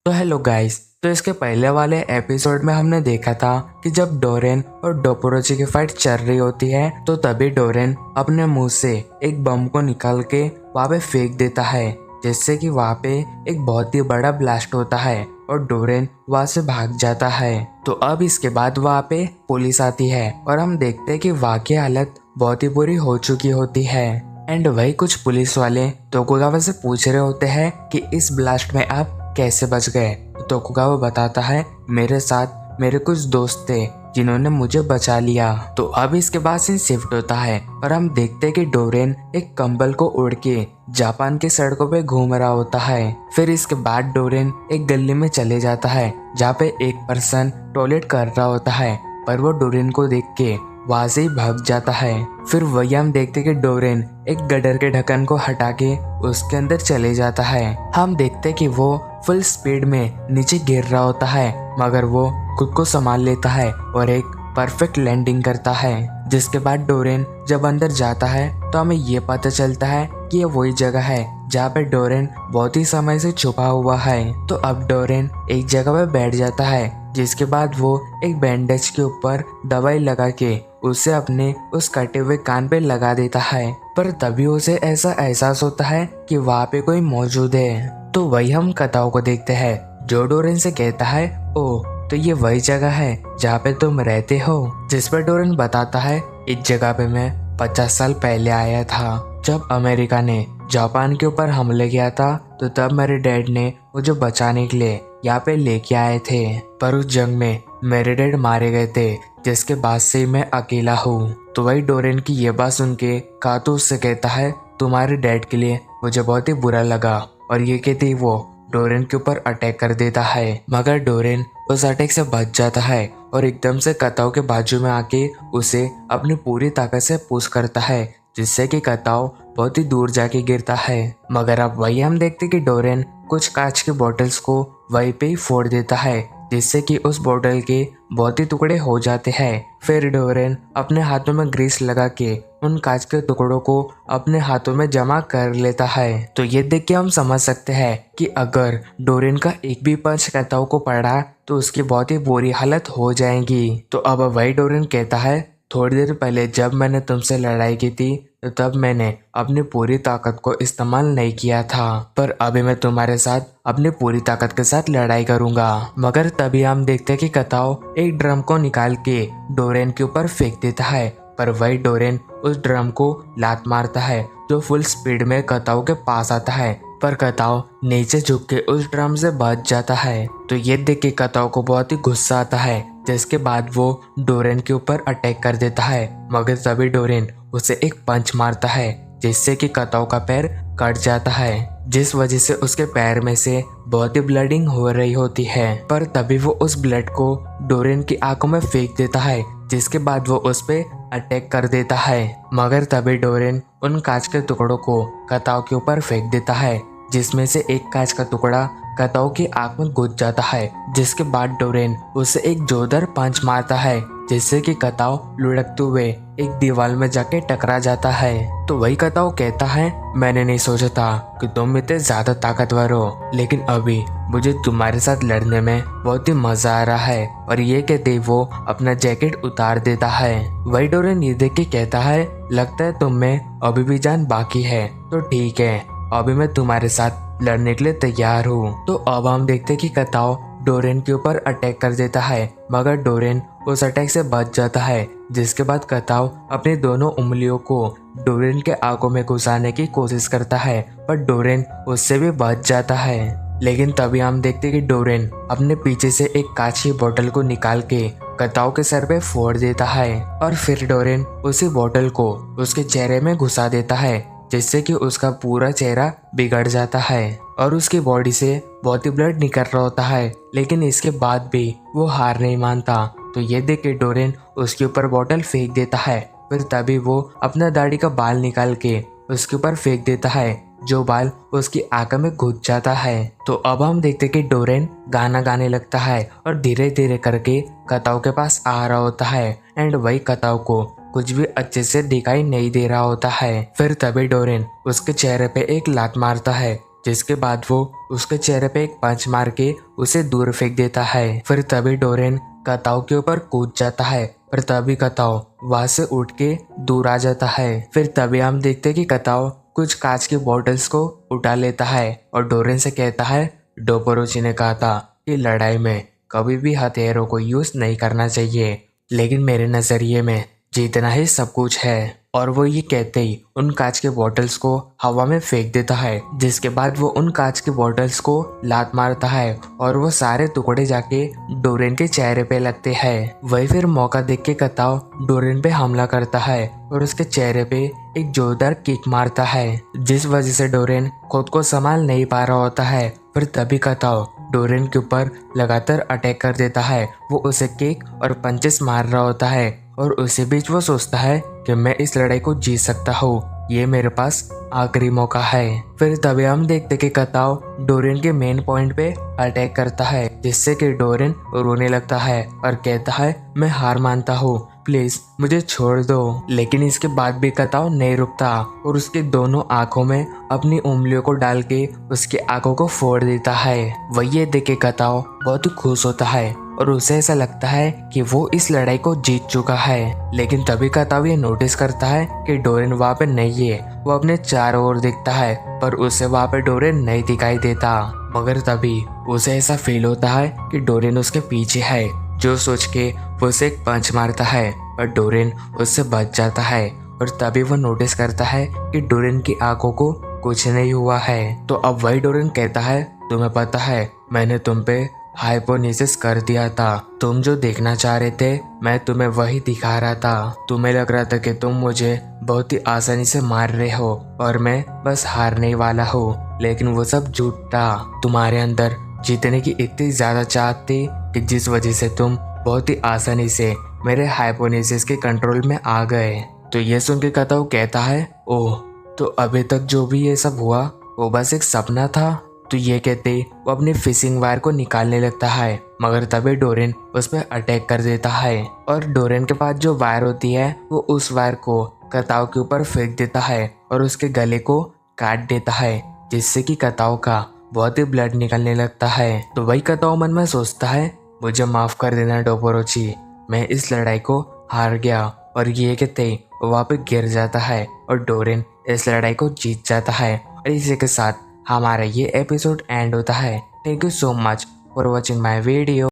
तो hello guys. तो इसके पहले वाले एपिसोड में हमने देखा था कि जब डोरेन और डोपोरोची की फाइट चल रही होती है तो तभी डोरेन अपने मुंह से एक बम को निकाल के वहां पे फेंक देता है, जिससे कि वहां पे एक बहुत ही बड़ा ब्लास्ट होता है और डोरेन वहां से भाग जाता है। तो अब इसके बाद वहां पे पुलिस आती है और हम देखते हैं कि वहां की हालत बहुत ही बुरी हो चुकी होती है। एंड वही कुछ पुलिस वाले तोकुगावा से पूछ रहे होते हैं कि इस ब्लास्ट में आप कैसे बच गए। तो तोकुगावा बताता है, मेरे साथ मेरे कुछ दोस्त थे जिन्होंने मुझे बचा लिया। तो अब इसके बाद सीन शिफ्ट होता है और हम देखते हैं कि डोरेन एक कंबल को उड़ के जापान की सड़कों पे घूम रहा होता है। फिर इसके बाद डोरेन एक गली में चले जाता है जहाँ पे एक पर्सन टॉयलेट कर रहा होता है, पर वो डोरेन को देख के वहां से ही भाग जाता है। फिर वही हम देखते कि डोरेन एक गटर के ढक्कन को हटा के उसके अंदर चले जाता है। हम देखते कि वो फुल स्पीड में नीचे गिर रहा होता है, मगर वो खुद को संभाल लेता है और एक परफेक्ट लैंडिंग करता है। जिसके बाद डोरेन जब अंदर जाता है तो हमें ये पता चलता है कि ये वही जगह है जहाँ पे डोरेन बहुत ही समय से छुपा हुआ है। तो अब डोरेन एक जगह पे बैठ जाता है, जिसके बाद वो एक बैंडेज के ऊपर दवाई लगा के उसे अपने उस कटे हुए कान पे लगा देता है। पर तभी उसे ऐसा एहसास होता है कि वहाँ पे कोई मौजूद है। तो वही हम कताओ को देखते हैं जो डोरेन से कहता है, ओ तो ये वही जगह है जहाँ पे तुम रहते हो। जिस पर डोरेन बताता है, इस जगह पे मैं 50 साल पहले आया था जब अमेरिका ने जापान के ऊपर हमले किया था। तो तब मेरे डैड ने मुझे बचाने के लिए यहाँ पे लेके आए थे, पर उस जंग में मेरे डैड मारे गए थे, जिसके बाद से मैं अकेला हूँ। तो वही डोरेन की ये बात सुन के कातो उससे कहता है, तुम्हारे डैड के लिए मुझे बहुत ही बुरा लगा, और ये कहते ही वो डोरेन के ऊपर अटैक कर देता है। मगर डोरेन उस अटैक से बच जाता है और एकदम से कताओ के बाजू में आके उसे अपनी पूरी ताकत से पुश करता है, जिससे कि कताओ बहुत ही दूर जाके गिरता है। मगर अब वही हम देखते कि डोरेन कुछ कांच के बॉटल्स को वहीं पे ही फोड़ देता है, जिससे कि उस बोतल के बहुत ही टुकड़े हो जाते हैं। फिर डोरेन अपने हाथों में ग्रीस लगा के उन कांच के टुकड़ों को अपने हाथों में जमा कर लेता है। तो ये देख के हम समझ सकते हैं कि अगर डोरेन का एक भी पंच कताओ को पड़ा तो उसकी बहुत ही बुरी हालत हो जाएगी। तो अब वही डोरेन कहता है, थोड़ी देर पहले जब मैंने तुमसे लड़ाई की थी तो तब मैंने अपनी पूरी ताकत को इस्तेमाल नहीं किया था, पर अभी मैं तुम्हारे साथ अपनी पूरी ताकत के साथ लड़ाई करूंगा। मगर तभी हम देखते हैं कि कताओ एक ड्रम को निकाल के डोरेन के ऊपर फेंक देता है, पर वही डोरेन उस ड्रम को लात मारता है जो फुल स्पीड में कताओ के पास आता है, पर कताओ नीचे झुक के उस ड्रम से बच जाता है। तो ये देख के कताओ को बहुत ही गुस्सा आता है, जिसके बाद वो डोरेन के ऊपर अटैक कर देता है। मगर तभी डोरेन उसे एक पंच मारता है, जिससे कि कताओ का पैर कट जाता है, जिस वजह से उसके पैर में से बहुत ही ब्लडिंग हो रही होती है। पर तभी वो उस ब्लड को डोरेन की आंखों में फेंक देता है, जिसके बाद वो उस पे अटैक कर देता है। मगर तभी डोरेन उन कांच के टुकड़ों को कताओ के ऊपर फेंक देता है, जिसमें से एक कांच का टुकड़ा कताओ की आंख में घुस जाता है। जिसके बाद डोरेन उसे एक जोरदार पंच मारता है, जिससे कि कताओ लुढ़कते हुए एक दीवार में जाके टकरा जाता है। तो वही कताओ कहता है, मैंने नहीं सोचा था कि तुम इतने ज्यादा ताकतवर हो, लेकिन अभी मुझे तुम्हारे साथ लड़ने में बहुत ही मजा आ रहा है। और ये कहते ही वो अपना जैकेट उतार देता है। वही डोरेन ये देख के कहता है, लगता है तुम में अभी भी जान बाकी है, तो ठीक है, अभी मैं तुम्हारे साथ लड़ने के लिए तैयार हूँ। तो अब हम देखते कि कताओ डोरेन के ऊपर अटैक कर देता है, मगर डोरेन उस अटैक से बच जाता है। जिसके बाद कताओ अपनी दोनों उंगलियों को डोरेन के आंखों में घुसाने की कोशिश करता है, पर डोरेन उससे भी बच जाता है। लेकिन तभी हम देखते कि डोरेन अपने पीछे से एक कांच की बोतल को निकाल के कताओ के सर पे फोड़ देता है, और फिर डोरेन उसी बोतल को उसके चेहरे में घुसा देता है, जिससे कि उसका पूरा चेहरा बिगड़ जाता है और उसकी बॉडी से बहुत ही ब्लड निकल रहा होता है। लेकिन इसके बाद भी वो हार नहीं मानता। तो ये देख के डोरेन उसके ऊपर बोतल फेंक देता है। फिर तभी वो अपना दाढ़ी का बाल निकाल के उसके ऊपर फेंक देता है, जो बाल उसकी आंख में घुस जाता है। तो अब हम देखते कि डोरेन गाना गाने लगता है और धीरे धीरे करके कताओ के पास आ रहा होता है। एंड वही कताओ को कुछ भी अच्छे से दिखाई नहीं दे रहा होता है। फिर तभी डोरेन उसके चेहरे पे एक लात मारता है, जिसके बाद वो उसके चेहरे पे एक पंच मार के उसे दूर फेंक देता है। फिर तभी डोरेन कताओ के ऊपर कूद जाता है, पर तभी कताओ वहां से उठ के दूर आ जाता है। फिर तभी हम देखते कि कताओ कुछ कांच की बॉटल्स को उठा लेता है और डोरेन से कहता है, डोपोरोची ने कहा था कि लड़ाई में कभी भी हथियारों को यूज नहीं करना चाहिए, लेकिन मेरे नजरिए में जीतना ही सब कुछ है। और वो ये कहते ही उन कांच के बॉटल्स को हवा में फेंक देता है, जिसके बाद वो उन कांच के बॉटल्स को लात मारता है और वो सारे टुकड़े जाके डोरेन के चेहरे पे लगते हैं। वही फिर मौका देख के कताओ डोरेन पे हमला करता है और उसके चेहरे पे एक जोरदार किक मारता है, जिस वजह से डोरेन खुद को संभाल नहीं पा रहा होता है। फिर तभी कताओ डोरेन के ऊपर लगातार अटैक कर देता है। वो उसे किक और पंचेस मार रहा होता है और उसी बीच वो सोचता है कि मैं इस लड़ाई को जीत सकता हूँ, ये मेरे पास आखिरी मौका है। फिर तभी हम देखते कि कताओ डोरेन के मेन पॉइंट पे अटैक करता है, जिससे कि डोरेन रोने लगता है और कहता है, मैं हार मानता हूँ, प्लीज मुझे छोड़ दो। लेकिन इसके बाद भी कताओ नहीं रुकता और उसकी दोनों आंखों में अपनी उंगलियों को डाल के उसकी आंखों को फोड़ देता है। वही ये देख के कताओ बहुत ही खुश होता है और उसे ऐसा लगता है कि वो इस लड़ाई को जीत चुका है। लेकिन तभी कताओ ये नोटिस करता है कि डोरेन वहाँ पे नहीं है। वो अपने चारों ओर देखता है पर उसे वहाँ पे डोरेन नहीं दिखाई देता। मगर तभी उसे ऐसा फील होता है कि डोरेन उसके पीछे है, जो सोच के वो उसे एक पंच मारता है और डोरेन उससे बच जाता है। और तभी वो नोटिस करता है कि डोरेन की आंखों को कुछ नहीं हुआ है। तो अब वही डोरेन कहता है, तुम्हें पता है मैंने तुम पे हाइपोनिसिस कर दिया था, तुम जो देखना चाह रहे थे मैं तुम्हें वही दिखा रहा था। तुम्हें लग रहा था कि तुम मुझे बहुत ही आसानी से मार रहे हो और मैं बस हारने वाला हूँ, लेकिन वो सब झूठ था। तुम्हारे अंदर जीतने की इतनी ज्यादा चाहत थी कि जिस वजह से तुम बहुत ही आसानी से मेरे हाइपोनिसिस के कंट्रोल में आ गए। तो ये सुन के कताओ कहता है, ओह, तो अभी तक जो भी ये सब हुआ वो बस एक सपना था। तो ये कहते वो अपनी फिशिंग वायर को निकालने लगता है, मगर तभी डोरेन उस पर अटैक कर देता है और डोरेन के पास जो वायर होती है वो उस वायर को कताओ के ऊपर फेंक देता है और उसके गले को काट देता है, जिससे कि कताओ का बहुत ही ब्लड निकलने लगता है। तो वही कताओ मन में सोचता है, मुझे माफ कर देना डोपोरोची, मैं इस लड़ाई को हार गया। और ये कहते वो वहाँ पे गिर जाता है और डोरेन इस लड़ाई को जीत जाता है। और इसी के साथ हमारा ये एपिसोड एंड होता है। Thank you so much for watching my video.